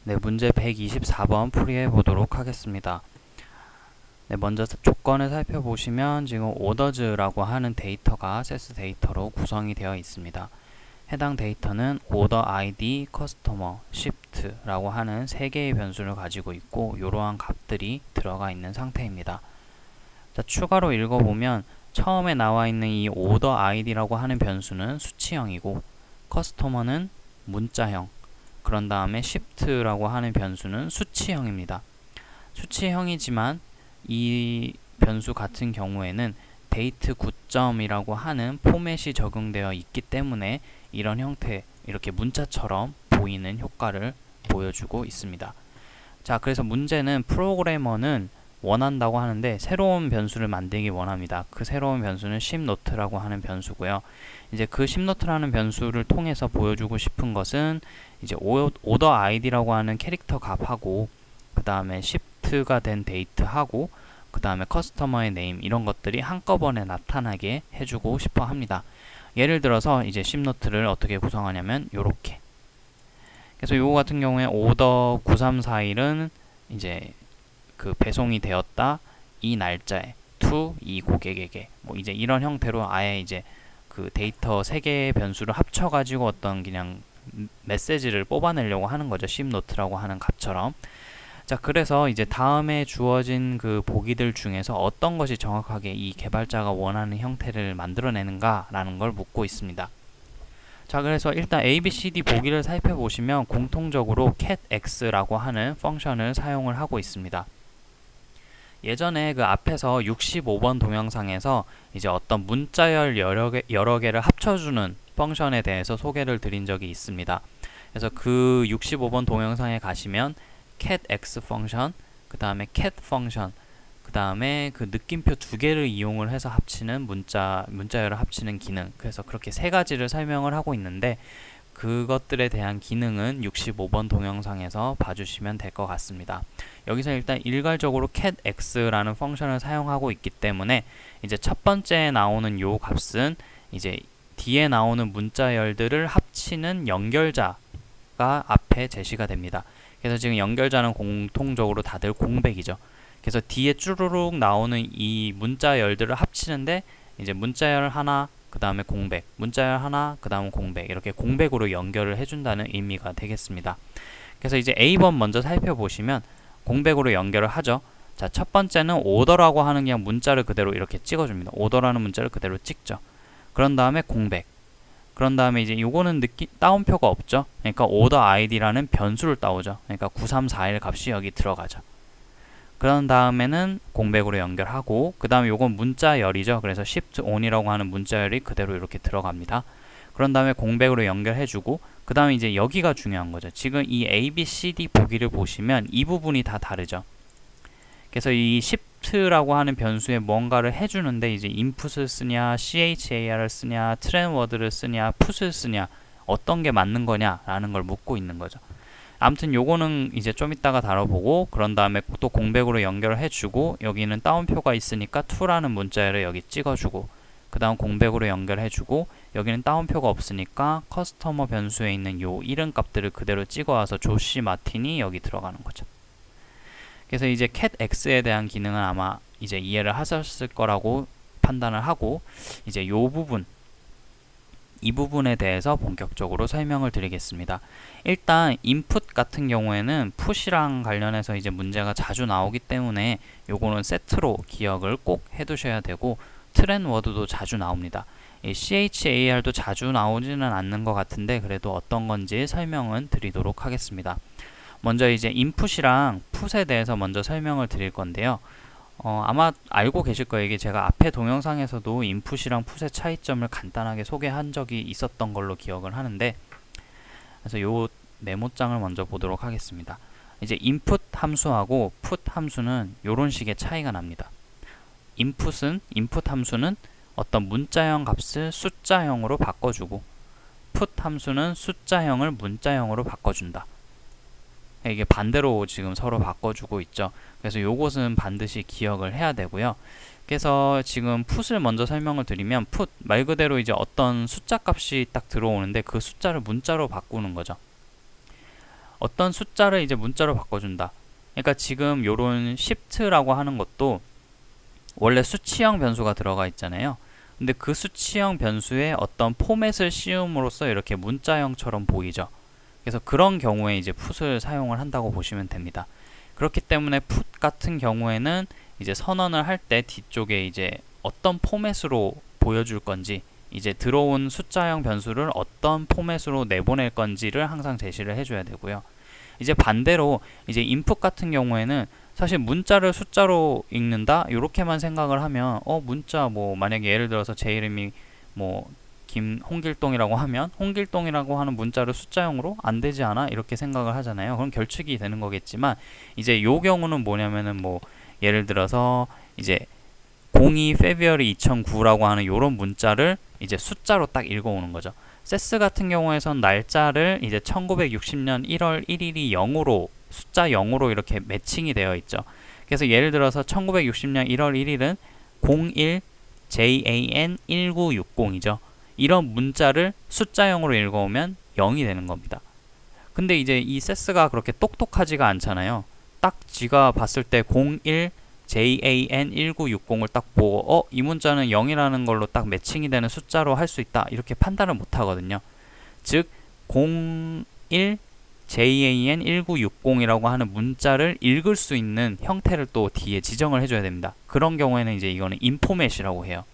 네, 문제 124번 풀이해 보도록 하겠습니다. 네, 먼저 조건을 살펴보시면 지금 orders라고 하는 데이터가 세스 데이터로 구성이 되어 있습니다. 해당 데이터는 order id, customer, shift라고 하는 3개의 변수를 가지고 있고 이러한 값들이 들어가 있는 상태입니다. 자, 추가로 읽어보면 처음에 나와 있는 이 order id라고 하는 변수는 수치형이고 customer는 문자형, 그런 다음에 shift라고 하는 변수는 수치형입니다. 수치형이지만 이 변수 같은 경우에는 date 9점이라고 하는 포맷이 적용되어 있기 때문에 이런 형태, 이렇게 문자처럼 보이는 효과를 보여주고 있습니다. 자, 그래서 문제는 프로그래머는 원한다고 하는데 새로운 변수를 만들기 원합니다. 그 새로운 변수는 shipnote라고 하는 변수고요. 이제 그 shipnote라는 변수를 통해서 보여주고 싶은 것은 이제 order id라고 하는 캐릭터 값하고 그 다음에 shift가 된 date하고 그 다음에 customer의 name 이런 것들이 한꺼번에 나타나게 해주고 싶어 합니다. 예를 들어서 이제 shipnote를 어떻게 구성하냐면 요렇게. 그래서 요거 같은 경우에 order 9341은 이제 그 배송이 되었다 이 날짜에 to 이 고객에게 뭐 이제 이런 형태로 아예 이제 그 데이터 3개의 변수를 합쳐가지고 어떤 그냥 메시지를 뽑아내려고 하는 거죠. shipnote라고 하는 값처럼. 자, 그래서 이제 다음에 주어진 그 보기들 중에서 어떤 것이 정확하게 이 개발자가 원하는 형태를 만들어내는가 라는 걸 묻고 있습니다. 자, 그래서 일단 ABCD 보기를 살펴보시면 공통적으로 catx라고 하는 펑션을 사용을 하고 있습니다. 예전에 그 앞에서 65번 동영상에서 이제 어떤 문자열 여러 개를 합쳐주는 펑션에 대해서 소개를 드린 적이 있습니다. 그래서 그 65번 동영상에 가시면 catx 펑션, 그 다음에 cat 펑션, 그 다음에 그 느낌표 2개를 이용을 해서 합치는 문자열을 합치는 기능, 그래서 그렇게 3가지를 설명을 하고 있는데 그것들에 대한 기능은 65번 동영상에서 봐주시면 될 것 같습니다. 여기서 일단 일괄적으로 catx라는 펑션을 사용하고 있기 때문에 이제 첫 번째에 나오는 요 값은 이제 뒤에 나오는 문자열들을 합치는 연결자가 앞에 제시가 됩니다. 그래서 지금 연결자는 공통적으로 다들 공백이죠. 그래서 뒤에 쭈루룩 나오는 이 문자열들을 합치는데 이제 문자열 하나, 그 다음에 공백, 문자열 하나, 그 다음 공백, 이렇게 공백으로 연결을 해준다는 의미가 되겠습니다. 그래서 이제 A번 먼저 살펴보시면 공백으로 연결을 하죠. 자, 첫 번째는 order라고 하는 그냥 문자를 그대로 이렇게 찍어줍니다. order라는 문자를 그대로 찍죠. 그런 다음에 공백. 그런 다음에 이제 요거는 따옴표가 없죠. 그러니까 order id라는 변수를 따오죠. 그러니까 9341 값이 여기 들어가죠. 그런 다음에는 공백으로 연결하고 그 다음에 요건 문자열이죠. 그래서 shift on이라고 하는 문자열이 그대로 이렇게 들어갑니다. 그런 다음에 공백으로 연결해주고 그 다음에 이제 여기가 중요한 거죠. 지금 이 ABCD 보기를 보시면 이 부분이 다 다르죠. 그래서 이 shift라고 하는 변수에 뭔가를 해주는데 이제 input을 쓰냐, char을 쓰냐, trendword를 쓰냐, put을 쓰냐, 어떤 게 맞는 거냐 라는 걸 묻고 있는 거죠. 아무튼 요거는 이제 좀 이따가 다뤄보고 그런 다음에 또 공백으로 연결을 해주고 여기는 따옴표가 있으니까 to라는 문자열을 여기 찍어주고 그 다음 공백으로 연결해주고 여기는 따옴표가 없으니까 커스터머 변수에 있는 요 이름 값들을 그대로 찍어와서 조시 마틴이 여기 들어가는 거죠. 그래서 이제 catx에 대한 기능은 아마 이제 이해를 하셨을 거라고 판단을 하고 이제 요 부분 이 부분에 대해서 본격적으로 설명을 드리겠습니다. 일단 input 같은 경우에는 put이랑 관련해서 이제 문제가 자주 나오기 때문에 요거는 세트로 기억을 꼭 해두셔야 되고 trend word도 자주 나옵니다. char도 자주 나오지는 않는 것 같은데 그래도 어떤 건지 설명은 드리도록 하겠습니다. 먼저 이제 input이랑 put에 대해서 먼저 설명을 드릴 건데요. 아마 알고 계실 거예요. 이게 제가 앞에 동영상에서도 input이랑 put의 차이점을 간단하게 소개한 적이 있었던 걸로 기억을 하는데 그래서 요 메모장을 먼저 보도록 하겠습니다. 이제 input 함수하고 put 함수는 요런 식의 차이가 납니다. input 함수는 어떤 문자형 값을 숫자형으로 바꿔주고 put 함수는 숫자형을 문자형으로 바꿔준다. 이게 반대로 지금 서로 바꿔주고 있죠. 그래서 요것은 반드시 기억을 해야 되고요. 그래서 지금 put을 먼저 설명을 드리면 put 말 그대로 이제 어떤 숫자 값이 딱 들어오는데 그 숫자를 문자로 바꾸는 거죠. 어떤 숫자를 이제 문자로 바꿔준다. 그러니까 지금 요런 shift라고 하는 것도 원래 수치형 변수가 들어가 있잖아요. 근데 그 수치형 변수에 어떤 포맷을 씌움으로써 이렇게 문자형처럼 보이죠. 그래서 그런 경우에 이제 put을 사용을 한다고 보시면 됩니다. 그렇기 때문에 put 같은 경우에는 이제 선언을 할 때 뒤쪽에 이제 어떤 포맷으로 보여줄 건지, 이제 들어온 숫자형 변수를 어떤 포맷으로 내보낼 건지를 항상 제시를 해줘야 되고요. 이제 반대로 이제 input 같은 경우에는 사실 문자를 숫자로 읽는다 이렇게만 생각을 하면 문자 뭐 만약에 예를 들어서 제 이름이 뭐 홍길동이라고 하면 홍길동이라고 하는 문자를 숫자형으로 안 되지 않아? 이렇게 생각을 하잖아요. 그럼 결축이 되는 거겠지만 이제 요 경우는 뭐냐면은 뭐 예를 들어서 이제 02 February 2009라고 하는 요런 문자를 이제 숫자로 딱 읽어오는 거죠. 세스 같은 경우에선 날짜를 이제 1960년 1월 1일이 0으로 숫자 0으로 이렇게 매칭이 되어 있죠. 그래서 예를 들어서 1960년 1월 1일은 01 JAN 1960이죠. 이런 문자를 숫자형으로 읽어오면 0이 되는 겁니다. 근데 이제 이 세스가 그렇게 똑똑하지가 않잖아요. 딱 지가 봤을 때 01 JAN 1960을 딱 보고 이 문자는 0이라는 걸로 딱 매칭이 되는 숫자로 할 수 있다 이렇게 판단을 못 하거든요. 즉 01 JAN 1960이라고 하는 문자를 읽을 수 있는 형태를 또 뒤에 지정을 해줘야 됩니다. 그런 경우에는 이제 이거는 인포맷이라고 해요.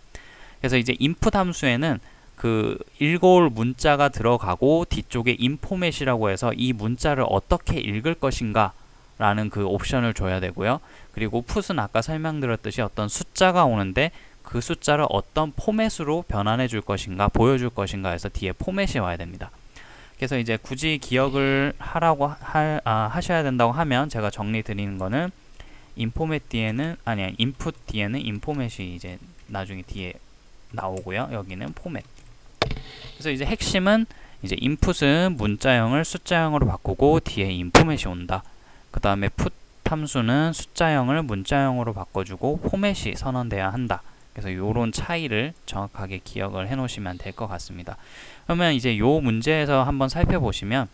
그래서 이제 input 함수에는 그 읽어올 문자가 들어가고 뒤쪽에 인포맷이라고 해서 이 문자를 어떻게 읽을 것인가 라는 그 옵션을 줘야 되고요. 그리고 put은 아까 설명드렸듯이 어떤 숫자가 오는데 그 숫자를 어떤 포맷으로 변환해 줄 것인가 보여줄 것인가 해서 뒤에 포맷이 와야 됩니다. 그래서 이제 굳이 기억을 하셔야 된다고 하면 제가 정리 드리는 거는 인포맷 뒤에는 input 뒤에는 인포맷이 이제 나중에 뒤에 나오고요. 여기는 포맷. 그래서 이제 핵심은 이제 input은 문자형을 숫자형으로 바꾸고 뒤에 인포맷이 온다. 그 다음에 put 함수는 숫자형을 문자형으로 바꿔주고 포맷이 선언돼야 한다. 그래서 이런 차이를 정확하게 기억을 해 놓으시면 될 것 같습니다. 그러면 이제 요 문제에서 한번 살펴보시면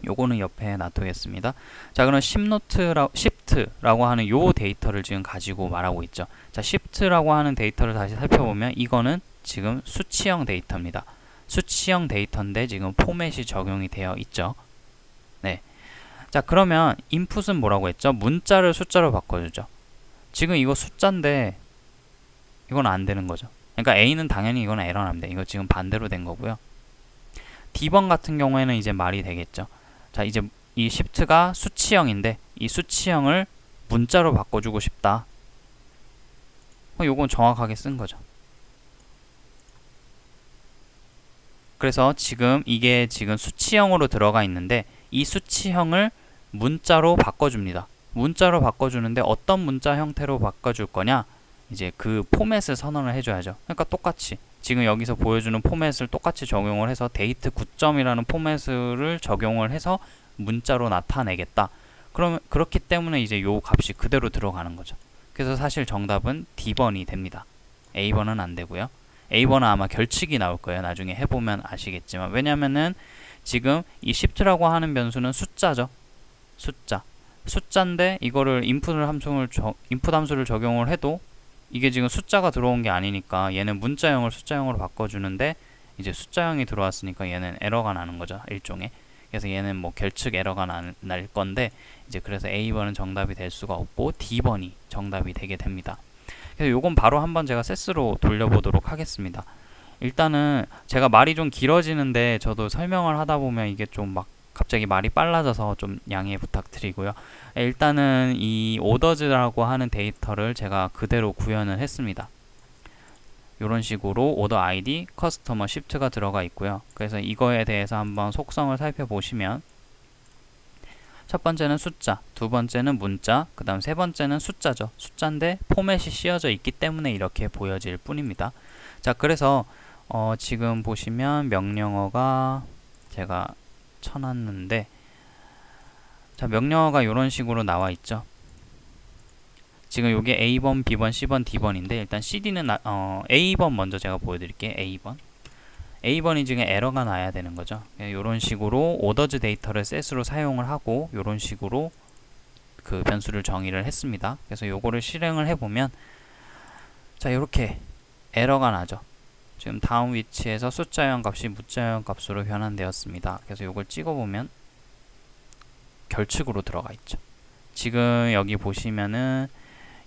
요거는 옆에 놔두겠습니다. 자, 그럼 shift라고 하는 요 데이터를 지금 가지고 말하고 있죠. 자, shift라고 하는 데이터를 다시 살펴보면 이거는 지금 수치형 데이터입니다. 수치형 데이터인데 지금 포맷이 적용이 되어 있죠. 네. 자, 그러면 input은 뭐라고 했죠? 문자를 숫자로 바꿔주죠. 지금 이거 숫자인데 이건 안 되는 거죠. 그러니까 A는 당연히 이건 에러납니다. 이거 지금 반대로 된 거고요. D번 같은 경우에는 이제 말이 되겠죠. 자, 이제 이 shift가 수치형인데 이 수치형을 문자로 바꿔주고 싶다. 요건 정확하게 쓴 거죠. 그래서 지금 이게 지금 수치형으로 들어가 있는데 이 수치형을 문자로 바꿔줍니다. 문자로 바꿔주는데 어떤 문자 형태로 바꿔줄 거냐? 이제 그 포맷을 선언을 해줘야죠. 그러니까 똑같이 지금 여기서 보여주는 포맷을 똑같이 적용을 해서 데이트 9점이라는 포맷을 적용을 해서 문자로 나타내겠다. 그러면 그렇기 때문에 이제 요 값이 그대로 들어가는 거죠. 그래서 사실 정답은 D번이 됩니다. A번은 안 되고요. A번은 아마 결칙이 나올 거예요. 나중에 해보면 아시겠지만. 왜냐면은 지금 이 shift라고 하는 변수는 숫자죠. 숫자인데 이거를 input 함수를 적용을 해도 이게 지금 숫자가 들어온 게 아니니까 얘는 문자형을 숫자형으로 바꿔주는데 이제 숫자형이 들어왔으니까 얘는 에러가 나는 거죠. 일종의. 그래서 얘는 뭐 결측 에러가 날 건데 이제 그래서 A번은 정답이 될 수가 없고 D번이 정답이 되게 됩니다. 그래서 요건 바로 한번 제가 세스로 돌려보도록 하겠습니다. 일단은 제가 말이 좀 길어지는데 저도 설명을 하다 보면 이게 좀 막 갑자기 말이 빨라져서 좀 양해 부탁드리고요. 일단은 이 orders라고 하는 데이터를 제가 그대로 구현을 했습니다. 이런 식으로 order id, customer shift가 들어가 있고요. 그래서 이거에 대해서 한번 속성을 살펴보시면 첫 번째는 숫자, 두 번째는 문자, 그 다음 세 번째는 숫자죠. 숫자인데 포맷이 씌워져 있기 때문에 이렇게 보여질 뿐입니다. 자, 그래서 지금 보시면 명령어가 제가 쳐놨는데 자, 명령어가 이런 식으로 나와 있죠. 지금 요게 A번, B번, C번, D번인데 일단 CD는 A번 먼저 제가 보여드릴게요. A번이 지금 에러가 나야 되는 거죠. 이런 식으로 오더즈 데이터를 set으로 사용을 하고 이런 식으로 그 변수를 정의를 했습니다. 그래서 요거를 실행을 해보면 자 이렇게 에러가 나죠. 지금 다음 위치에서 숫자형 값이 무자형 값으로 변환되었습니다. 그래서 요걸 찍어보면 결측으로 들어가 있죠. 지금 여기 보시면은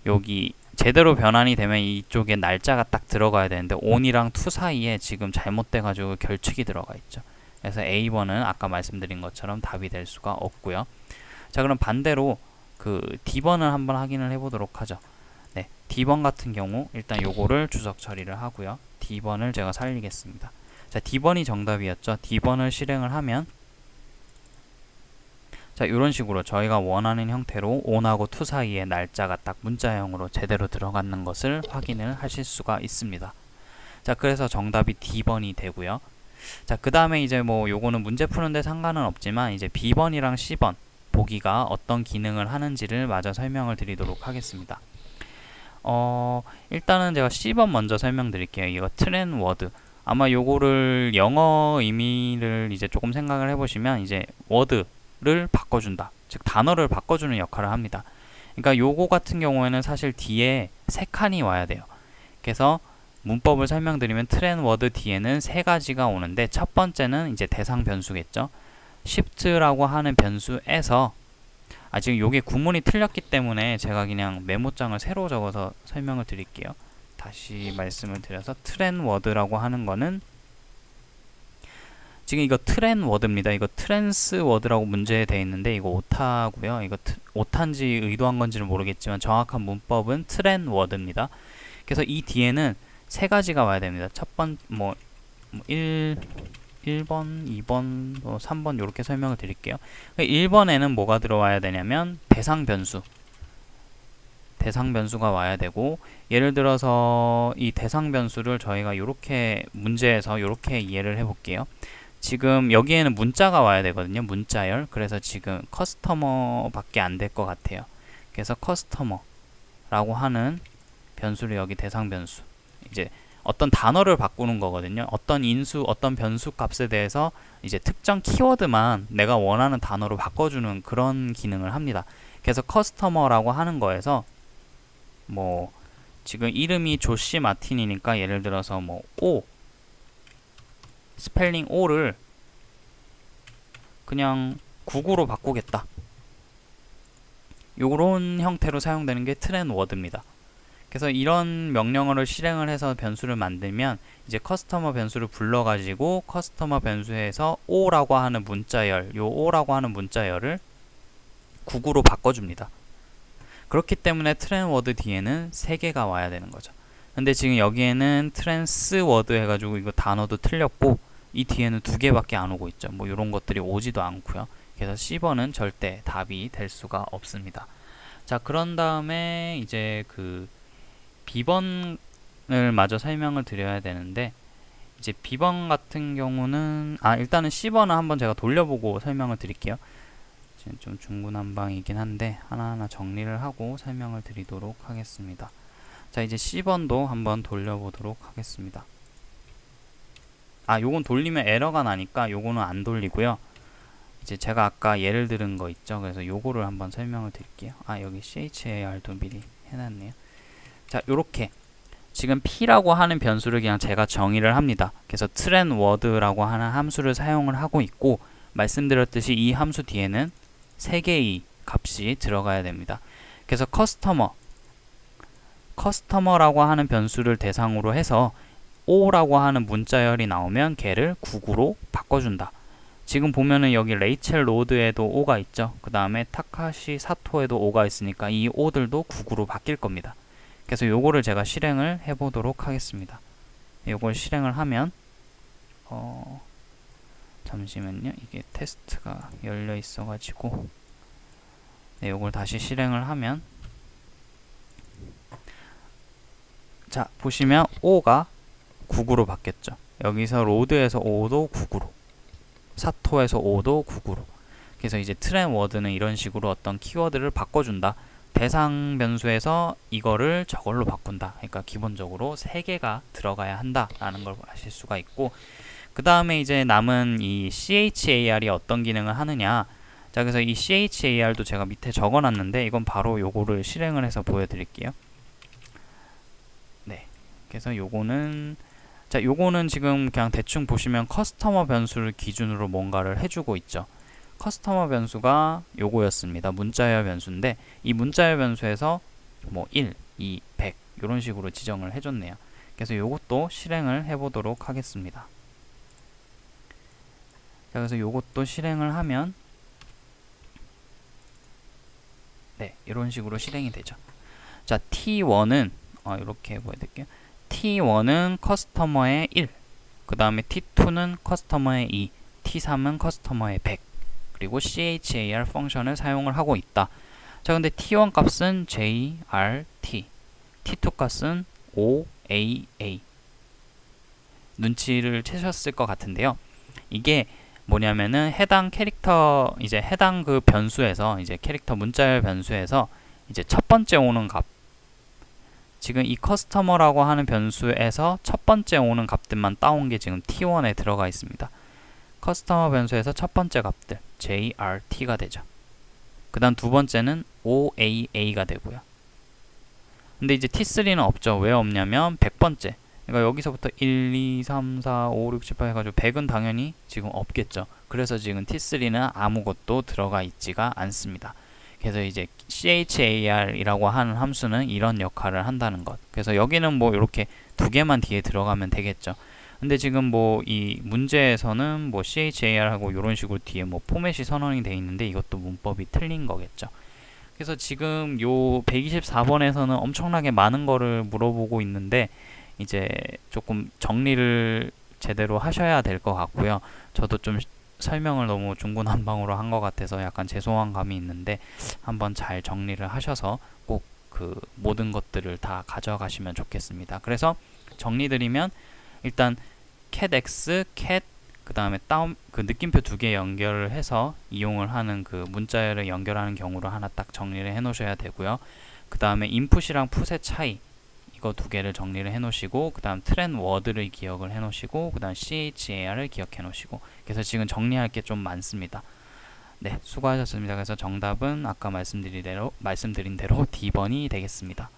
여기 제대로 변환이 되면 이쪽에 날짜가 딱 들어가야 되는데 on이랑 to 사이에 지금 잘못돼 가지고 결측이 들어가 있죠. 그래서 A번은 아까 말씀드린 것처럼 답이 될 수가 없고요. 자 그럼 반대로 그 D번을 한번 확인을 해보도록 하죠. 네, D번 같은 경우 일단 요거를 주석 처리를 하고요. D번을 제가 살리겠습니다. 자 D번이 정답이었죠. D번을 실행을 하면 자 이런 식으로 저희가 원하는 형태로 on하고 to 사이에 날짜가 딱 문자형으로 제대로 들어가는 것을 확인을 하실 수가 있습니다. 자 그래서 정답이 D번이 되고요. 자 그 다음에 이제 뭐 요거는 문제 푸는데 상관은 없지만 이제 B번이랑 C번 보기가 어떤 기능을 하는지를 마저 설명을 드리도록 하겠습니다. 일단은 제가 C번 먼저 설명드릴게요. 이거 트렌 워드 아마 요거를 영어 의미를 이제 조금 생각을 해보시면 이제 워드를 바꿔준다, 즉 단어를 바꿔주는 역할을 합니다. 그러니까 요거 같은 경우에는 사실 뒤에 세 칸이 와야 돼요. 그래서 문법을 설명드리면 트렌 워드 뒤에는 세 가지가 오는데 첫 번째는 이제 대상 변수겠죠. shift라고 하는 변수에서 지금 요게 구문이 틀렸기 때문에 제가 그냥 메모장을 새로 적어서 설명을 드릴게요. 다시 말씀을 드려서 트렌 워드라고 하는 거는 지금 이거 트렌 워드입니다. 이거 트랜스 워드라고 문제에 되어 있는데 이거 오타고요. 이거 오타인지 의도한 건지는 모르겠지만 정확한 문법은 트렌 워드입니다. 그래서 이 뒤에는 세 가지가 와야 됩니다. 첫 번, 1번, 2번, 3번 이렇게 설명을 드릴게요. 1번에는 뭐가 들어와야 되냐면 대상 변수가 와야 되고, 예를 들어서 이 대상 변수를 저희가 이렇게 문제에서 이렇게 이해를 해볼게요. 지금 여기에는 문자가 와야 되거든요. 문자열. 그래서 지금 커스터머 밖에 안 될 것 같아요. 그래서 커스터머라고 하는 변수를 여기 대상 변수, 이제 어떤 단어를 바꾸는 거거든요. 어떤 인수, 어떤 변수 값에 대해서 이제 특정 키워드만 내가 원하는 단어로 바꿔주는 그런 기능을 합니다. 그래서 커스터머라고 하는 거에서 뭐 지금 이름이 조시 마틴이니까 예를 들어서 뭐 O, 스펠링 O를 그냥 국으로 바꾸겠다. 요런 형태로 사용되는 게 트렌 워드입니다. 그래서 이런 명령어를 실행을 해서 변수를 만들면 이제 커스터머 변수를 불러가지고 커스터머 변수에서 O라고 하는 문자열, 요 O라고 하는 문자열을 국으로 바꿔줍니다. 그렇기 때문에 트렌 워드 뒤에는 3개가 와야 되는 거죠. 근데 지금 여기에는 트랜스 워드 해가지고 이거 단어도 틀렸고 이 뒤에는 2개밖에 안 오고 있죠. 뭐 이런 것들이 오지도 않고요. 그래서 C번은 절대 답이 될 수가 없습니다. 자, 그런 다음에 이제 그 B번을 마저 설명을 드려야 되는데, 이제 B번 같은 경우는 일단은 C번은 한번 제가 돌려보고 설명을 드릴게요. 지금 좀 중구난방이긴 한데 하나하나 정리를 하고 설명을 드리도록 하겠습니다. 자, 이제 C번도 한번 돌려보도록 하겠습니다. 요건 돌리면 에러가 나니까 요거는 안 돌리고요. 이제 제가 아까 예를 들은 거 있죠. 그래서 요거를 한번 설명을 드릴게요. 여기 CHAR도 미리 해놨네요. 자, 요렇게 지금 P라고 하는 변수를 그냥 제가 정의를 합니다. 그래서 트렌 워드라고 하는 함수를 사용을 하고 있고, 말씀드렸듯이 이 함수 뒤에는 3개의 값이 들어가야 됩니다. 그래서 커스터머라고 하는 변수를 대상으로 해서 O라고 하는 문자열이 나오면 걔를 국으로 바꿔준다. 지금 보면은 여기 레이첼 로드에도 O가 있죠. 그 다음에 타카시 사토에도 O가 있으니까 이 O들도 국으로 바뀔 겁니다. 그래서 요거를 제가 실행을 해보도록 하겠습니다. 요걸 실행을 하면 잠시만요. 이게 테스트가 열려 있어가지고 요걸 다시 실행을 하면, 자 보시면 O가 국으로 바뀌었죠. 여기서 로드에서 O도 국으로, 사토에서 O도 국으로. 그래서 이제 트렌 워드는 이런 식으로 어떤 키워드를 바꿔준다. 대상 변수에서 이거를 저걸로 바꾼다. 그러니까 기본적으로 3개가 들어가야 한다라는 걸 아실 수가 있고, 그 다음에 이제 남은 이 CHAR이 어떤 기능을 하느냐. 자, 그래서 이 CHAR도 제가 밑에 적어놨는데 이건 바로 요거를 실행을 해서 보여드릴게요. 네, 그래서 요거는 자, 요거는 지금 그냥 대충 보시면 커스터머 변수를 기준으로 뭔가를 해주고 있죠. 커스터머 변수가 요거였습니다. 문자열 변수인데 이 문자열 변수에서 뭐 1, 2, 100 이런 식으로 지정을 해줬네요. 그래서 요것도 실행을 해보도록 하겠습니다. 자, 그래서 요것도 실행을 하면 네, 이런 식으로 실행이 되죠. 자, T1은 이렇게 보여드릴게요. T1은 커스터머의 1, 그 다음에 T2는 커스터머의 2, T3은 커스터머의 100, 그리고 CHAR 펑션을 사용을 하고 있다. 자, 근데 T1 값은 JRT, T2 값은 OAA. 눈치를 채셨을 것 같은데요. 이게 뭐냐면은 해당 캐릭터, 이제 해당 그 변수에서, 이제 캐릭터 문자열 변수에서 이제 첫 번째 오는 값, 지금 이 커스터머라고 하는 변수에서 첫 번째 오는 값들만 따온 게 지금 T1에 들어가 있습니다. 커스터머 변수에서 첫 번째 값들 JRT가 되죠. 그 다음 두 번째는 OAA가 되고요. 근데 이제 T3는 없죠. 왜 없냐면 100번째. 그러니까 여기서부터 1, 2, 3, 4, 5, 6, 7, 8 해가지고 100은 당연히 지금 없겠죠. 그래서 지금 T3는 아무것도 들어가 있지가 않습니다. 그래서 이제 CHAR이라고 하는 함수는 이런 역할을 한다는 것. 그래서 여기는 뭐 이렇게 두 개만 뒤에 들어가면 되겠죠. 근데 지금 뭐 이 문제에서는 뭐 CHAR하고 이런 식으로 뒤에 뭐 포맷이 선언이 돼 있는데 이것도 문법이 틀린 거겠죠. 그래서 지금 요 124번에서는 엄청나게 많은 거를 물어보고 있는데 이제 조금 정리를 제대로 하셔야 될 것 같고요. 저도 좀 설명을 너무 중구난방으로 한 것 같아서 약간 죄송한 감이 있는데 한번 잘 정리를 하셔서 꼭 그 모든 것들을 다 가져가시면 좋겠습니다. 그래서 정리드리면 일단 catx, cat 그 다음에 다운 그 느낌표 두 개 연결을 해서 이용을 하는 그 문자열을 연결하는 경우로 하나 딱 정리를 해 놓으셔야 되고요. 그 다음에 인풋이랑 풋의 차이 이거 두 개를 정리를 해 놓으시고 그 다음 트렌 워드를 기억을 해 놓으시고 그 다음 CHAR을 기억해 놓으시고 그래서 지금 정리할 게 좀 많습니다. 네, 수고하셨습니다. 그래서 정답은 아까 말씀드린 대로 D번이 되겠습니다.